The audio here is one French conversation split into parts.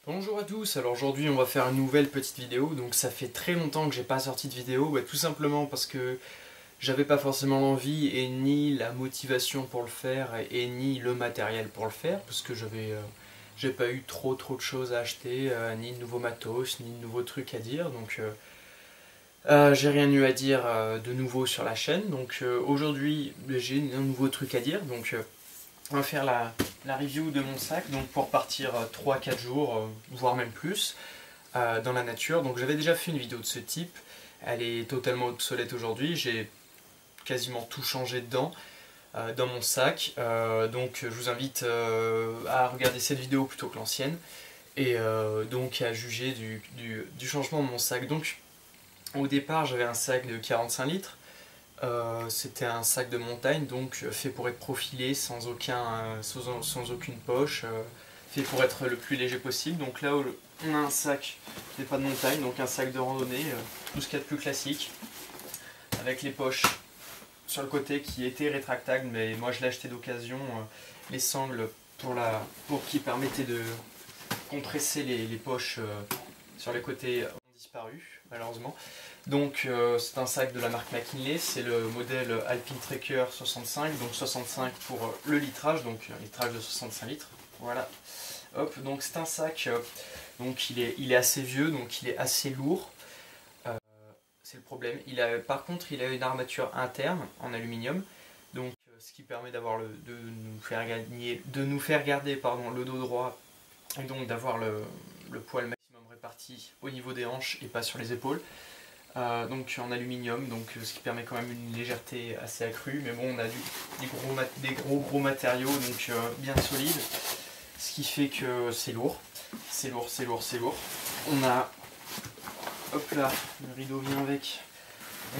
Bonjour à tous, alors aujourd'hui on va faire une nouvelle petite vidéo. Donc ça fait très longtemps que j'ai pas sorti de vidéo, tout simplement parce que j'avais pas forcément l'envie et ni la motivation pour le faire et ni le matériel pour le faire, parce que j'ai pas eu trop de choses à acheter, ni de nouveaux matos, ni de nouveaux trucs à dire, donc j'ai rien eu à dire de nouveau sur la chaîne. Donc aujourd'hui j'ai un nouveau truc à dire, donc on va faire la review de mon sac, donc pour partir 3-4 jours, voire même plus, dans la nature. Donc j'avais déjà fait une vidéo de ce type, elle est totalement obsolète aujourd'hui, j'ai quasiment tout changé dedans, dans mon sac. Donc je vous invite à regarder cette vidéo plutôt que l'ancienne, et donc à juger du changement de mon sac. Donc au départ j'avais un sac de 45 litres, c'était un sac de montagne, donc fait pour être profilé, sans aucune poche, fait pour être le plus léger possible. Donc là on a un sac qui n'est pas de montagne, donc un sac de randonnée, tout ce qu'il y a de plus classique, avec les poches sur le côté qui étaient rétractables, mais moi je l'ai acheté d'occasion, les sangles pour qui permettaient de compresser les poches sur les côtés ont disparu malheureusement. Donc c'est un sac de la marque McKinley, c'est le modèle Alpine Trekker 65, donc 65 pour le litrage, donc un litrage de 65 litres, voilà. Hop, donc c'est un sac, donc il est assez vieux, donc il est assez lourd, c'est le problème. Par contre il a une armature interne en aluminium, donc ce qui permet de nous faire garder le dos droit, et donc d'avoir le poids maximum réparti au niveau des hanches et pas sur les épaules. Donc en aluminium, donc ce qui permet quand même une légèreté assez accrue, mais bon, on a des gros matériaux, donc bien solides, ce qui fait que c'est lourd, On a, hop là, le rideau vient avec,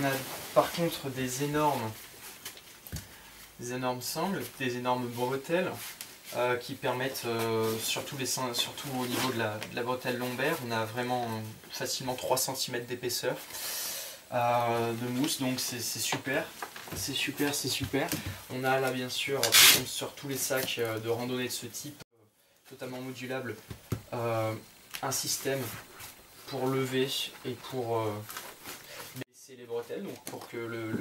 on a par contre des énormes sangles, des énormes bretelles, qui permettent, surtout au niveau de la bretelle lombaire, on a vraiment facilement 3 cm d'épaisseur de mousse, donc c'est super. On a là bien sûr, comme sur tous les sacs de randonnée de ce type, totalement modulable, un système pour lever et pour baisser les bretelles, donc pour que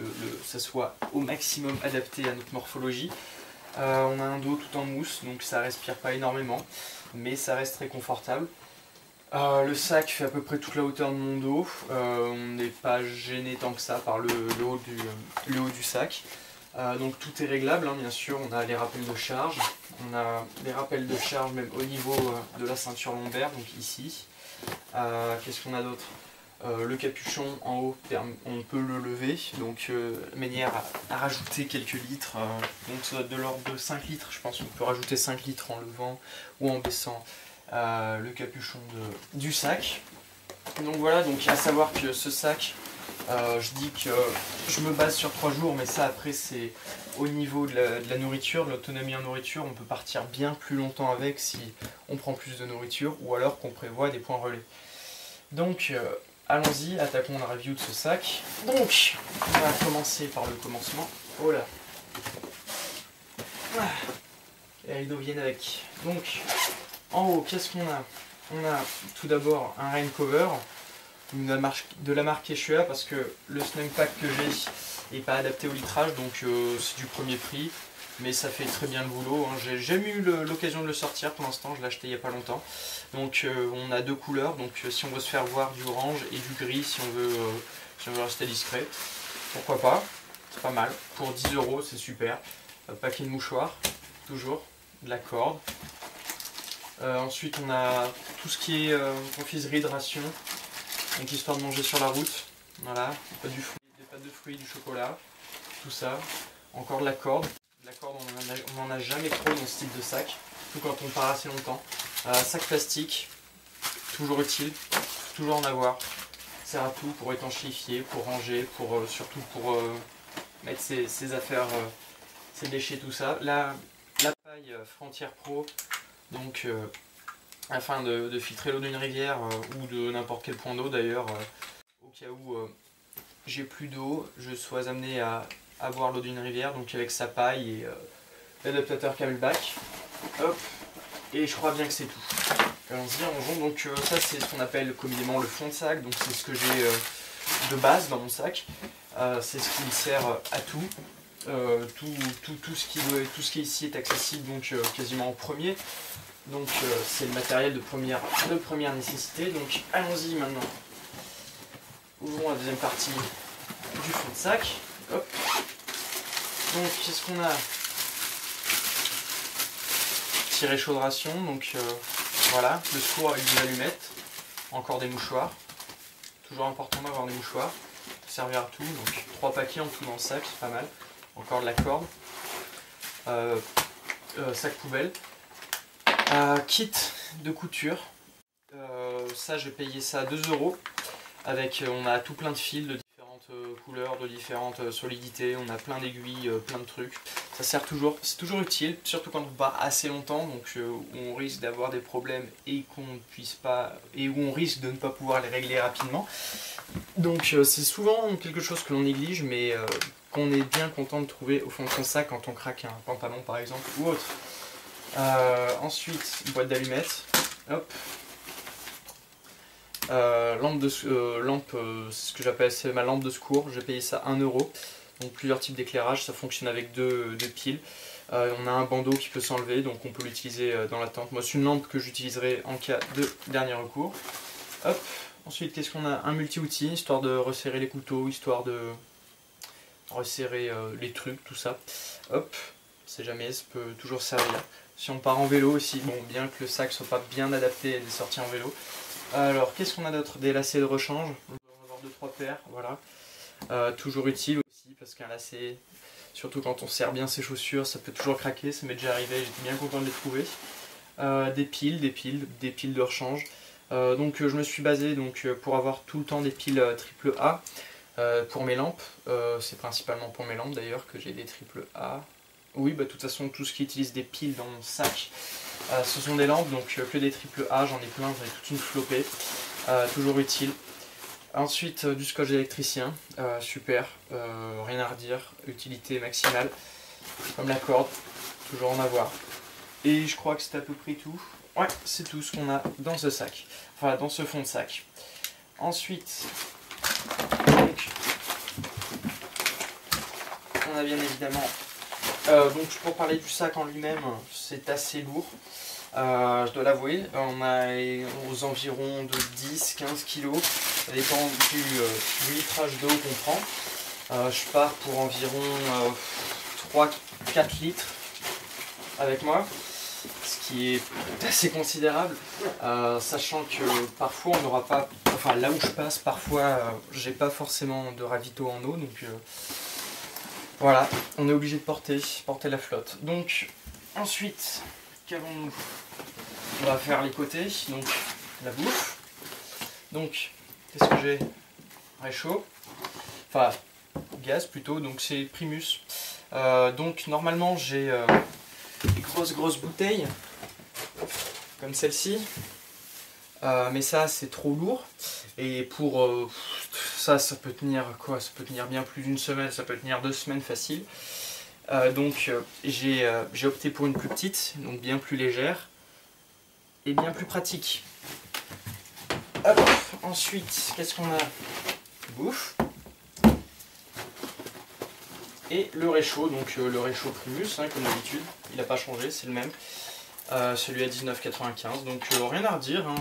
ça soit au maximum adapté à notre morphologie. On a un dos tout en mousse, donc ça respire pas énormément, mais ça reste très confortable. Le sac fait à peu près toute la hauteur de mon dos, on n'est pas gêné tant que ça par le haut du sac. Donc tout est réglable, hein, bien sûr. On a les rappels de charge, même au niveau de la ceinture lombaire, donc ici. Qu'est-ce qu'on a d'autre? Le capuchon en haut, on peut le lever, donc manière à rajouter quelques litres, donc de l'ordre de 5 litres, je pense qu'on peut rajouter 5 litres en levant ou en baissant le capuchon du sac. Donc voilà, donc à savoir que ce sac, je dis que je me base sur 3 jours, mais ça après c'est au niveau de la nourriture, de l'autonomie en nourriture, on peut partir bien plus longtemps avec si on prend plus de nourriture ou alors qu'on prévoit des points relais. Donc allons-y, attaquons la review de ce sac. Donc, on va commencer par le commencement. Oh là. Les rideaux viennent avec. Donc, en haut, qu'est-ce qu'on a? On a tout d'abord un rain cover de la marque Quechua, parce que le Snug Pack que j'ai n'est pas adapté au litrage, donc c'est du premier prix. Mais ça fait très bien le boulot, hein. J'ai jamais eu l'occasion de le sortir pour l'instant, je l'ai acheté il n'y a pas longtemps. Donc on a 2 couleurs, donc si on veut se faire voir, du orange et du gris si on veut rester discret. Pourquoi pas, c'est pas mal. Pour 10 € c'est super. Paquet de mouchoirs, toujours, de la corde. Ensuite on a tout ce qui est confiserie de ration, donc histoire de manger sur la route. Voilà, pas de fruits, du chocolat, tout ça. Encore de la corde. La corde, on n'en a jamais trop dans ce type de sac, surtout quand on part assez longtemps. Sac plastique, toujours utile, toujours en avoir. Ça sert à tout, pour étanchéifier, pour ranger, surtout pour mettre ses affaires, ses déchets, tout ça. La paille Frontier Pro, donc afin de filtrer l'eau d'une rivière ou de n'importe quel point d'eau d'ailleurs, au cas où j'ai plus d'eau, je sois amené à boire l'eau d'une rivière, donc avec sa paille et l'adaptateur Camelback. Hop, et je crois bien que c'est tout. Allons-y, rangeons. Donc ça c'est ce qu'on appelle communément le fond de sac, donc c'est ce que j'ai de base dans mon sac. C'est ce qui me sert à tout. Tout ce qui est ici est accessible donc quasiment en premier. Donc c'est le matériel de première nécessité. Donc allons-y maintenant. Ouvrons la deuxième partie du fond de sac. Hop. Donc qu'est-ce qu'on a? Tiret chaud de ration, donc voilà, le secours avec des allumettes, encore des mouchoirs. Toujours important d'avoir des mouchoirs. Ça servir à tout, donc 3 paquets en tout dans le sac, c'est pas mal. Encore de la corde. Sac poubelle. Kit de couture. Ça j'ai payé ça 2 €. Avec, on a tout plein de fils de différentes couleurs, de différentes solidités, on a plein d'aiguilles, plein de trucs. Ça sert toujours, c'est toujours utile, surtout quand on part assez longtemps, donc où on risque d'avoir des problèmes et qu'on ne puisse pas, et où on risque de ne pas pouvoir les régler rapidement. Donc c'est souvent quelque chose que l'on néglige, mais qu'on est bien content de trouver au fond de son sac quand on craque un pantalon par exemple ou autre. Ensuite, une boîte d'allumettes, hop. Lampe, c'est ce que j'appelle, c'est ma lampe de secours, j'ai payé ça 1 €. Donc plusieurs types d'éclairage, ça fonctionne avec deux piles. On a un bandeau qui peut s'enlever, donc on peut l'utiliser dans la tente. Moi c'est une lampe que j'utiliserai en cas de dernier recours. Hop. Ensuite qu'est-ce qu'on a? Un multi-outil, histoire de resserrer les couteaux, histoire de resserrer les trucs, tout ça. Hop, on sait jamais, ça peut toujours servir. Si on part en vélo aussi, bon, bien que le sac soit pas bien adapté à des sorties en vélo. Alors, qu'est-ce qu'on a d'autre? Des lacets de rechange, on va en avoir 2-3 paires, voilà. Toujours utile aussi, parce qu'un lacet, surtout quand on serre bien ses chaussures, ça peut toujours craquer, ça m'est déjà arrivé, j'étais bien content de les trouver. Des piles de rechange. Donc je me suis basé pour avoir tout le temps des piles AAA pour mes lampes. C'est principalement pour mes lampes d'ailleurs que j'ai des AAA. Oui, bah de toute façon, tout ce qui utilise des piles dans mon sac, ce sont des lampes, donc que des AAA, j'en ai plein, j'en ai toute une flopée, toujours utile. Ensuite, du scotch d'électricien, super, rien à redire, utilité maximale, comme la corde, toujours en avoir. Et je crois que c'est à peu près tout. Ouais, c'est tout ce qu'on a dans ce sac, enfin dans ce fond de sac. Ensuite, donc, on a bien évidemment... donc pour parler du sac en lui-même, c'est assez lourd, je dois l'avouer. On a aux environs de 10-15 kg, ça dépend du litrage d'eau qu'on prend. Je pars pour environ 3-4 litres avec moi, ce qui est assez considérable, sachant que parfois on n'aura pas, enfin là où je passe, parfois j'ai pas forcément de ravito en eau, donc... voilà, on est obligé de porter la flotte. Donc, ensuite, qu'avons-nous? On va faire les côtés, donc la bouffe. Donc, qu'est-ce que j'ai? Réchaud. Enfin, gaz plutôt, donc c'est Primus. Donc, normalement, j'ai des grosses bouteilles, comme celle-ci. Mais ça, c'est trop lourd. Et pour ça peut tenir quoi? Ça peut tenir bien plus d'une semaine, ça peut tenir 2 semaines facile. Donc j'ai opté pour une plus petite, donc bien plus légère et bien plus pratique. Hop, ensuite, qu'est-ce qu'on a? Bouffe. Et le réchaud, donc le réchaud Primus, hein, comme d'habitude, il n'a pas changé, c'est le même. Celui à 19,95, donc rien à redire, hein,